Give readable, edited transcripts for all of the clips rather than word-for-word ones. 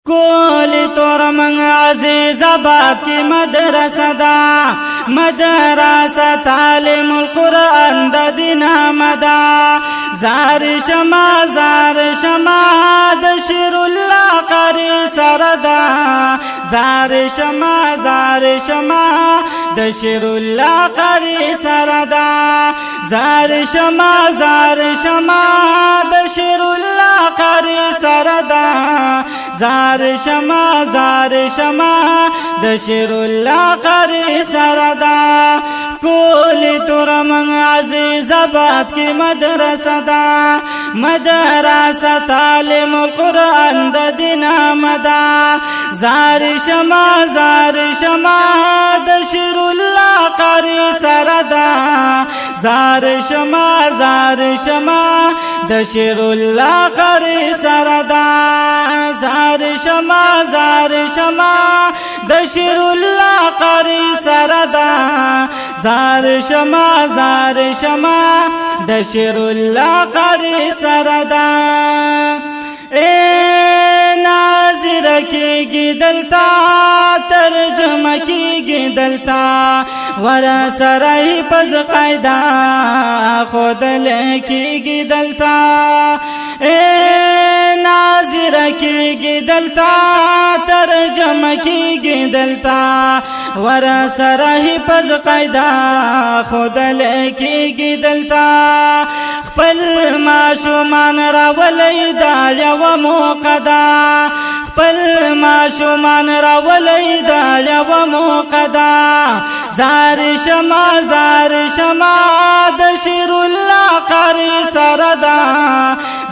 کولی تورمنگ عزیز آباد کی مدرسہ دا مدرسہ تعلیم القرآن دا دین آمدا زار شما دا شیر اللہ قاری سردا زار شما دا شیر اللہ قاری سردا زار شما دا شیر اللہ قاری سردا زار شما د شیر الله قاری سردا کولی تورمنگ عزیز آباد کی مدرسہ دا مدرسہ تعلیم القرآن دا دین آمدا زار شما د شیر الله قاری سردا زار شما د شیر الله قاری سردا زار شما د شیر الله قاری سردا زار شما د شیر الله قاری سردا اے ناظر کیگی دلتا ترجمہ کیگی دلتا ورا سرائی پز قائدہ خود لکیگی دلتا اے ناظر کیگی دلتا ترجمہ کیگی دلتا ورا سرائی پز قائدہ خود لکیگی دلتا خپل ماشومان راولی دا یو موقدا خپل ماشومان راولی دا یو موقدا زار شما د شیر الله قاری سردا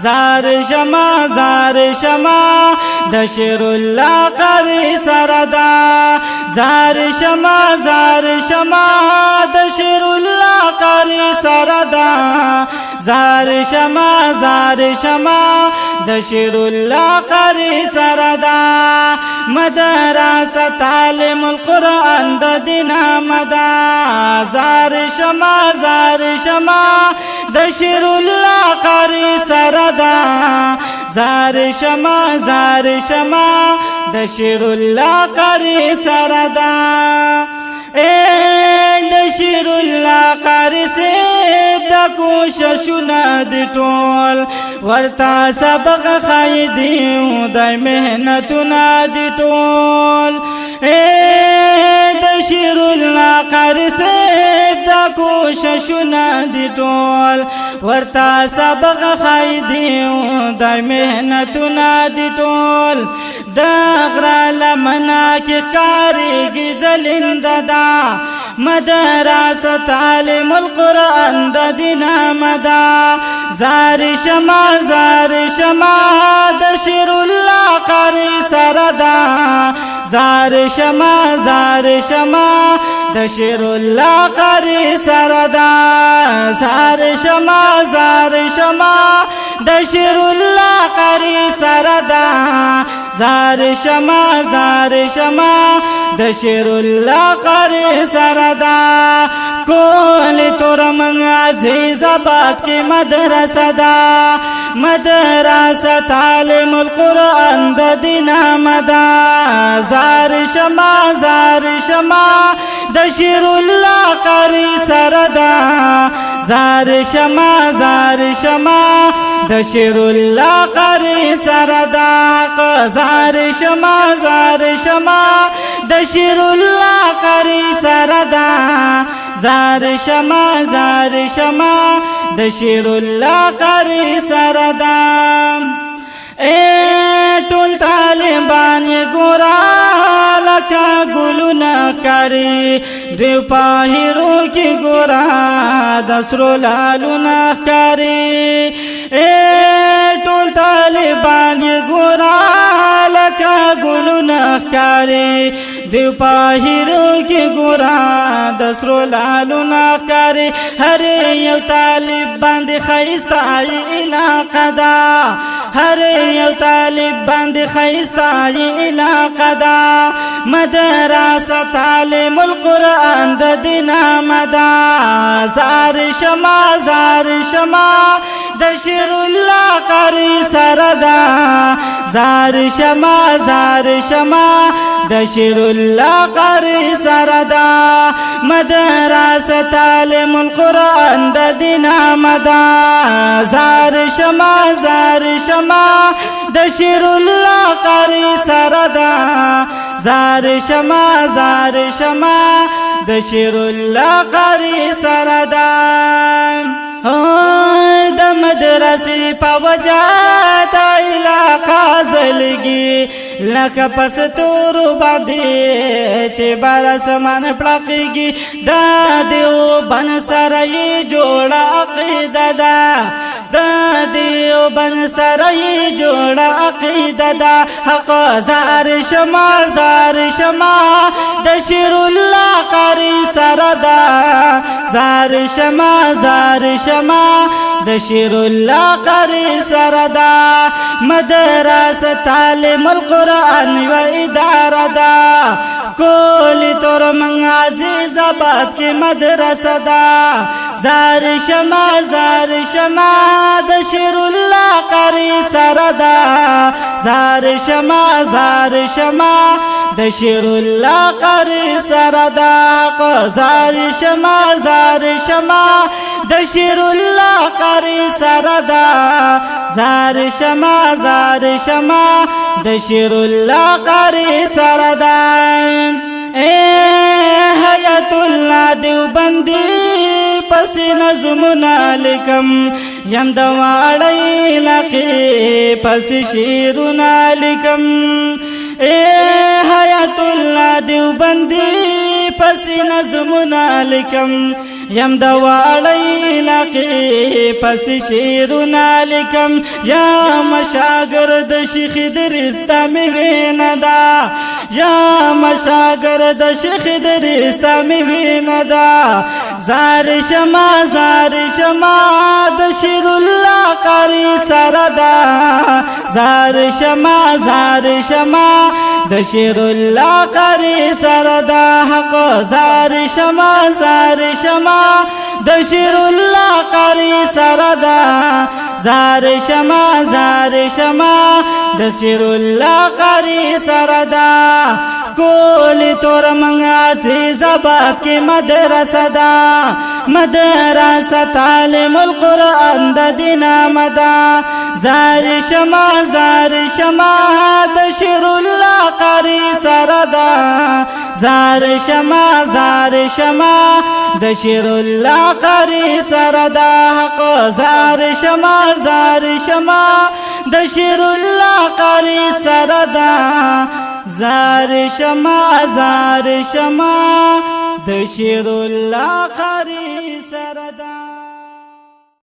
زار شما د شیر الله قاری سردا زار شما د شیر الله قاری سردا زار شما د شیر الله قاری سردا مدرسہ تعلیم القرآن دا دین آمدا زار شما د شیر الله قاری سردا زار شما د شیر الله قاری سردا اے د شیر الله قاری سیب دا کوششونه دی ټول ورتا سبق خای دیو د محنتونه دی ټول اے د شیر الله قاری سیب دا کوششونه دی ټول ورتا سبق خای دیو د محنتونه دی ټول د غره لمنا کی کاریږي زلنده دا مدرسہ تعلیم القرآن دا دین آمدا زار شما د شیر الله قاری سردا زار شما د شیر الله قاری سردا زار شما د شیر الله قاری سردا زار شما د شیر الله قاری سردا کولی تورمنگ عزیز آباد کی مدرسہ دا مدرسہ تعلیم القرآن دا دین آمدا زار شما د شیر الله قاری سردا زار شما د شیر الله قاری سردا زار شما د شیر الله قاری سردا زار شما د شیر الله قاری سردا اے ټول طالبان ګورا لکه ګلونه کاری دیو پاهرو کی ګورا د سرو لالونه کاری اے ټول طالبان ګورا لکه ګلونه کاری دیو پاهرو کی ګورا د سرو لالونه کاری هر یو طالب باندې خیستا علاقه دا هر یو طالب باندې خیستا علاقه دا مدرسہ تعلیم القرآن دا دین آمدا زار شما د شیر الله قاری سردا زار شما د شیر الله قاری سردا مدرسه تعلیم القرآن د دین آمدا زار شما د شیر الله قاری سردا زار شما د شیر الله قاری سردا د مدرسې په وجه د علاقه زلګي لکه پس تور باندې چې بار اسمان پړقېږي دا دیوبند سره یې جوړه عقیده ده دا دیوبند سره یې جوړه عقیده ده حق زار شما د شیر الله قاری سره ده زار شما د شیر الله قاری سره ده مدرسه تعلیم القرآن و اداره ده کولی تور من عزیز آباد کی مدرسه ده زار شما د شیر الله قاری سره ده زار شما د شیر الله قاری سره ده زار شما د شیر الله قاری سره ده زار شما د شیر الله قاری سره ده حیات الله دیوبندی پس نظمنا لکم یم دواړی لقی پس شیرنا لکم حیات الله دیوبندی پس نظمنا لکم یم دواړی لقی پس شیرنا لکم یا مشاگرد شیخ ادریس تامی ویندا یا مشاگرد شیخ ادریس تامی ویندا زار شما د شیر الله قاری سره ده زار شما د شیر الله قاری سره ده حق زار شما د شیر الله قاری سره ده زار شما د شیر الله قاری سره ده کولی تور من عزیز آباد کی مدرسه ده مدرسه تعلیم القرآن د دین آمدا زار شما د شیر الله قاری سره ده زار شما د شیر الله قاری سره ده حق زار شما د شیر الله قاری سره ده زار شما د شیر الله قاری